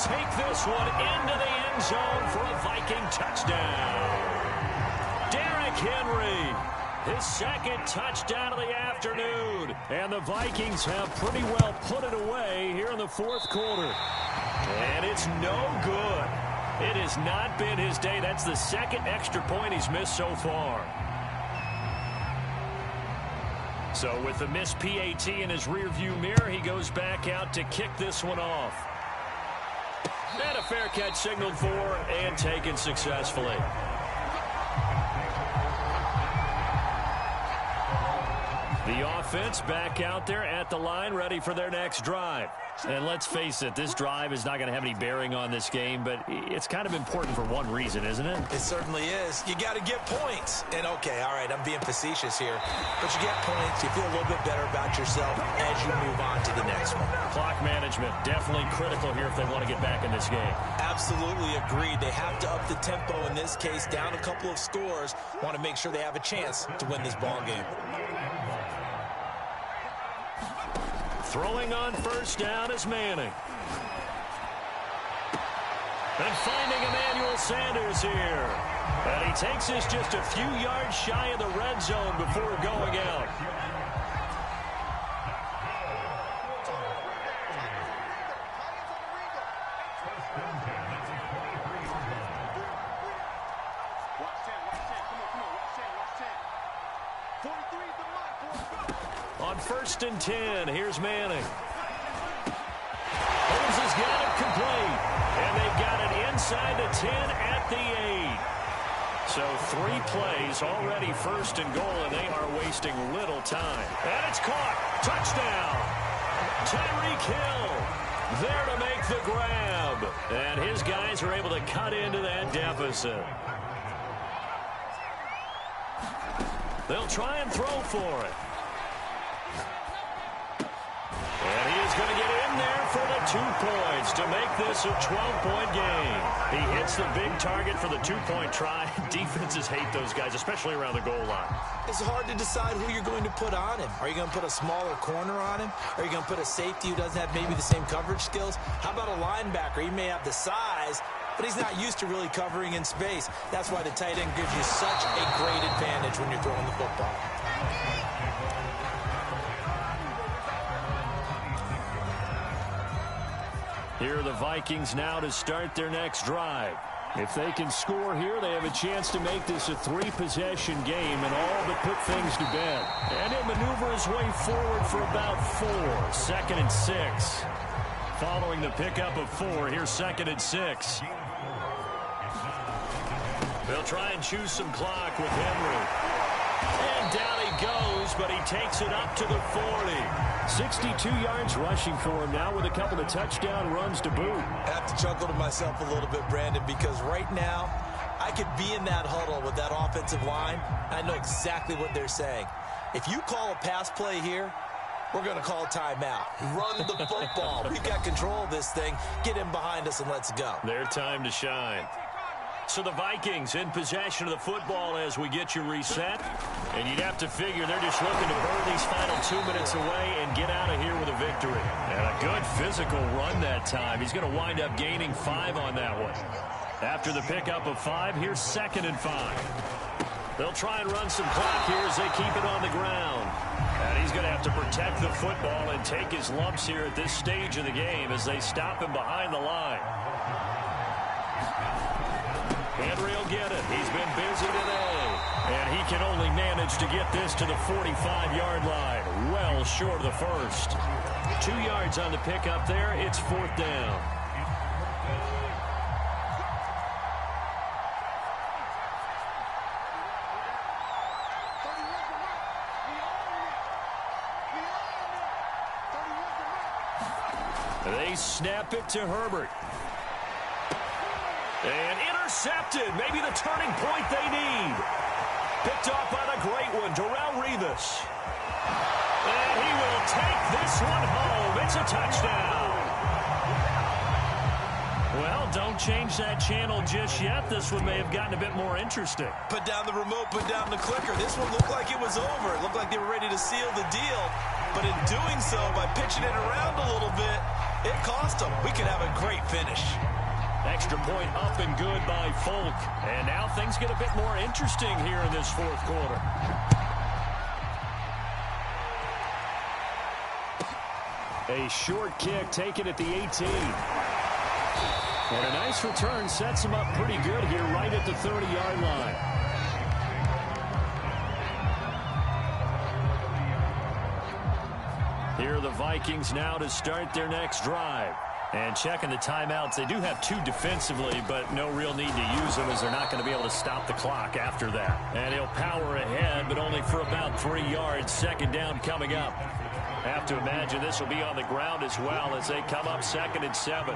take this one into the end zone for a Viking touchdown. Derrick Henry, his second touchdown of the afternoon. And the Vikings have pretty well put it away here in the fourth quarter. And it's no good. It has not been his day. That's the second extra point he's missed so far. So with the missed PAT in his rearview mirror, he goes back out to kick this one off. And a fair catch signaled for and taken successfully. The offense back out there at the line, ready for their next drive. And let's face it, this drive is not going to have any bearing on this game, but it's kind of important for one reason, isn't it? It certainly is. You got to get points. And, okay, all right, I'm being facetious here. But you get points, you feel a little bit better about yourself as you move on to the next one. Clock management, definitely critical here if they want to get back in this game. Absolutely agreed. They have to up the tempo in this case, down a couple of scores. Want to make sure they have a chance to win this ball game. Throwing on first down is Manning. And finding Emmanuel Sanders here. And he takes this just a few yards shy of the red zone before going out. On 1st and 10, here's Manning. Holmes has got it complete. And they've got it inside the 10 at the 8. So 3 plays already 1st and goal, and they are wasting little time. And it's caught. Touchdown. Tyreek Hill there to make the grab. And his guys are able to cut into that deficit. They'll try and throw for it. And he is going to get in there for the 2 points to make this a 12-point game. He hits the big target for the 2-point try. Defenses hate those guys, especially around the goal line. It's hard to decide who you're going to put on him. Are you going to put a smaller corner on him? Are you going to put a safety who doesn't have maybe the same coverage skills? How about a linebacker? He may have the size, but he's not used to really covering in space. That's why the tight end gives you such a great advantage when you're throwing the football. Here are the Vikings now to start their next drive. If they can score here, they have a chance to make this a 3-possession game and all but put things to bed. And he'll maneuver his way forward for about 4. 2nd and 6. Following the pickup of 4, here's 2nd and 6. They'll try and choose some clock with Henry. And down he goes, but he takes it up to the 40. 62 yards rushing for him now with a couple of touchdown runs to boot. I have to chuckle to myself a little bit, Brandon, because right now I could be in that huddle with that offensive line. I know exactly what they're saying. If you call a pass play here, we're going to call a timeout. Run the football. We've got control of this thing. Get in behind us and let's go. Their time to shine. So the Vikings in possession of the football as we get you reset. And you'd have to figure they're just looking to burn these final 2 minutes away and get out of here with a victory. And a good physical run that time. He's going to wind up gaining 5 on that one. After the pickup of 5, here's 2nd and 5. They'll try and run some clock here as they keep it on the ground. And he's going to have to protect the football and take his lumps here at this stage of the game as they stop him behind the line. Henry will get it. He's been busy today. And he can only manage to get this to the 45-yard line. Well short of the first. 2 yards on the pickup there. It's 4th down. They snap it to Herbert. And intercepted. Maybe the turning point they need. Picked off on a great one. Darrelle Revis. And he will take this one home. It's a touchdown. Well, don't change that channel just yet. This one may have gotten a bit more interesting. Put down the remote, put down the clicker. This one looked like it was over. It looked like they were ready to seal the deal. But in doing so, by pitching it around a little bit, It cost them. We could have a great finish. Extra point up and good by Folk. And now things get a bit more interesting here in this fourth quarter. A short kick taken at the 18. And a nice return sets him up pretty good here right at the 30-yard line. Here are the Vikings now to start their next drive. And checking the timeouts, they do have 2 defensively, but no real need to use them as they're not going to be able to stop the clock after that. And he'll power ahead, but only for about 3 yards. Second down coming up. Have to imagine this will be on the ground as well as they come up 2nd and 7.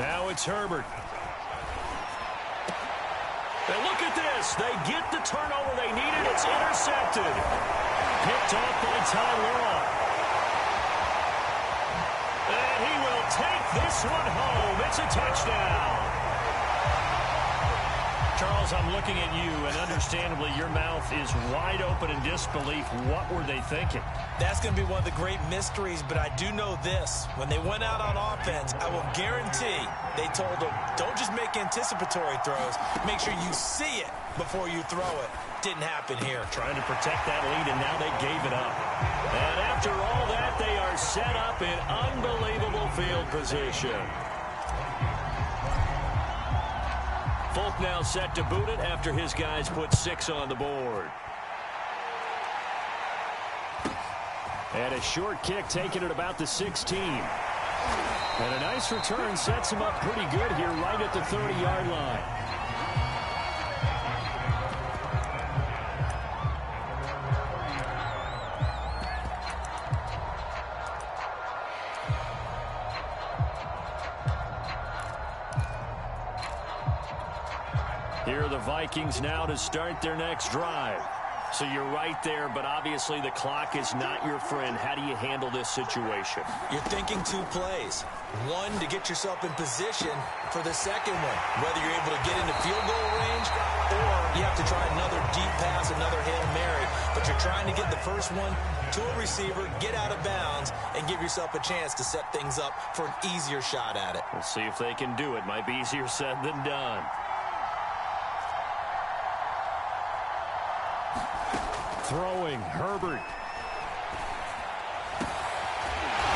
Now it's Herbert. And look at this. They get the turnover they needed. It's intercepted. Picked off by Ty Law. And he will take this one home. It's a touchdown. Charles, I'm looking at you, and understandably your mouth is wide open in disbelief. What were they thinking? That's going to be one of the great mysteries, but I do know this. When they went out on offense, I will guarantee they told them, don't just make anticipatory throws. Make sure you see it before you throw it. Didn't happen here. Trying to protect that lead, and now they gave it up. And after all that, they are set up in unbelievable field position. Folk now set to boot it after his guys put 6 on the board. And a short kick taken at about the 16. And a nice return sets him up pretty good here right at the 30-yard line. Here are the Vikings now to start their next drive. So you're right there, but obviously the clock is not your friend. How do you handle this situation? You're thinking 2 plays. One, to get yourself in position for the second one, whether you're able to get into field goal range or you have to try another deep pass, another Hail Mary, but you're trying to get the first one to a receiver, get out of bounds, and give yourself a chance to set things up for an easier shot at it. We'll see if they can do it. Might be easier said than done. Throwing, Herbert.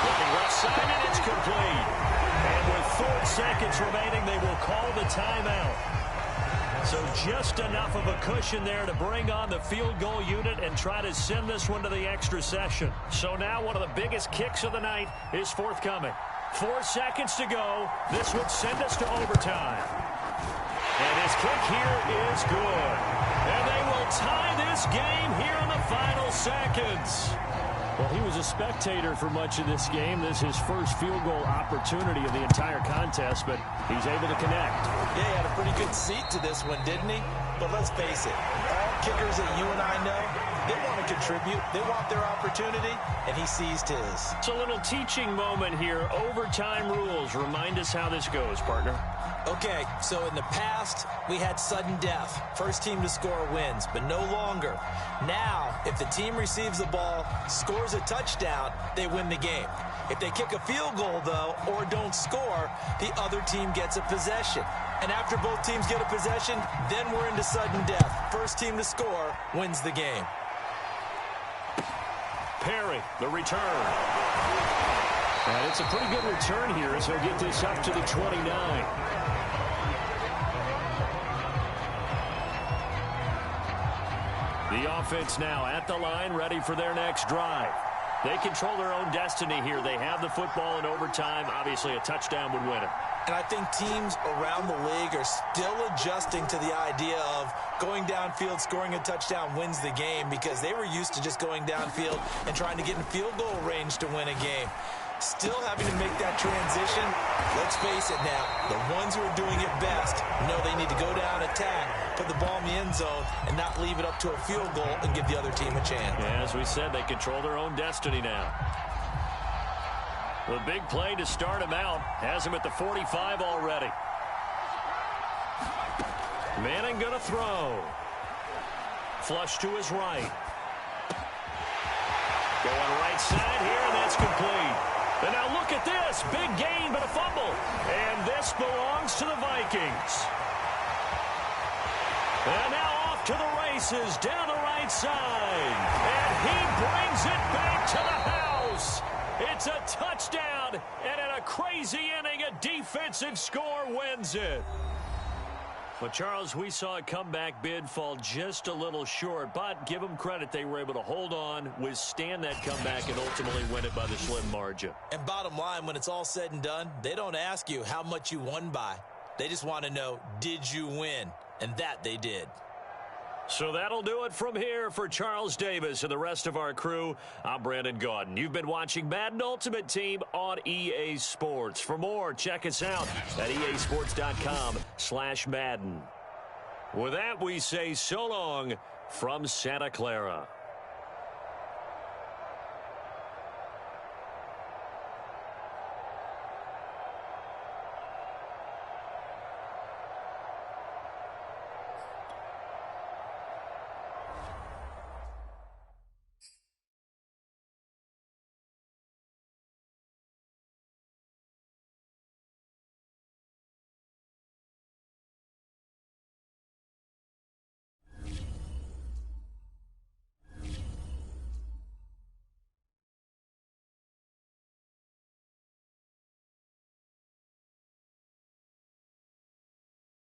Looking left side, and it's complete. And with 4 seconds remaining, they will call the timeout. So just enough of a cushion there to bring on the field goal unit and try to send this one to the extra session. So now one of the biggest kicks of the night is forthcoming. 4 seconds to go. This would send us to overtime. And his kick here is good. And they will tie this game here in the final seconds. Well, he was a spectator for much of this game. This is his first field goal opportunity of the entire contest, but he's able to connect. Yeah, he had a pretty good seat to this one, didn't he? But let's face it, all kickers that you and I know, they want to contribute. They want their opportunity, and he seized his. It's a little teaching moment here. Overtime rules. Remind us how this goes, partner. Okay, so in the past, we had sudden death. First team to score wins, but no longer. Now, if the team receives the ball, scores a touchdown, they win the game. If they kick a field goal, though, or don't score, the other team gets a possession. And after both teams get a possession, then we're into sudden death. First team to score wins the game. Perry, the return. And it's a pretty good return here as he'll get this up to the 29. The offense now at the line, ready for their next drive. They control their own destiny here. They have the football in overtime. Obviously, a touchdown would win it. And I think teams around the league are still adjusting to the idea of going downfield, scoring a touchdown wins the game, because they were used to just going downfield and trying to get in field goal range to win a game. Still having to make that transition. Let's face it now, the ones who are doing it best know they need to go down, attack, put the ball in the end zone, and not leave it up to a field goal and give the other team a chance. Yeah, as we said, they control their own destiny now. The big play to start him out has him at the 45 already. Manning going to throw. Flush to his right. Going right side here, and that's complete. And now look at this. Big gain, but a fumble. And this belongs to the Vikings. And now off to the races down the right side. And he brings it back to the house. It's a touchdown, and in a crazy inning, a defensive score wins it. But, Charles, we saw a comeback bid fall just a little short, but give them credit. They were able to hold on, withstand that comeback, and ultimately win it by the slim margin. And bottom line, when it's all said and done, they don't ask you how much you won by. They just want to know, did you win? And that they did. So that'll do it from here for Charles Davis and the rest of our crew. I'm Brandon Gaudin. You've been watching Madden Ultimate Team on EA Sports. For more, check us out at easports.com/Madden. With that, we say so long from Santa Clara.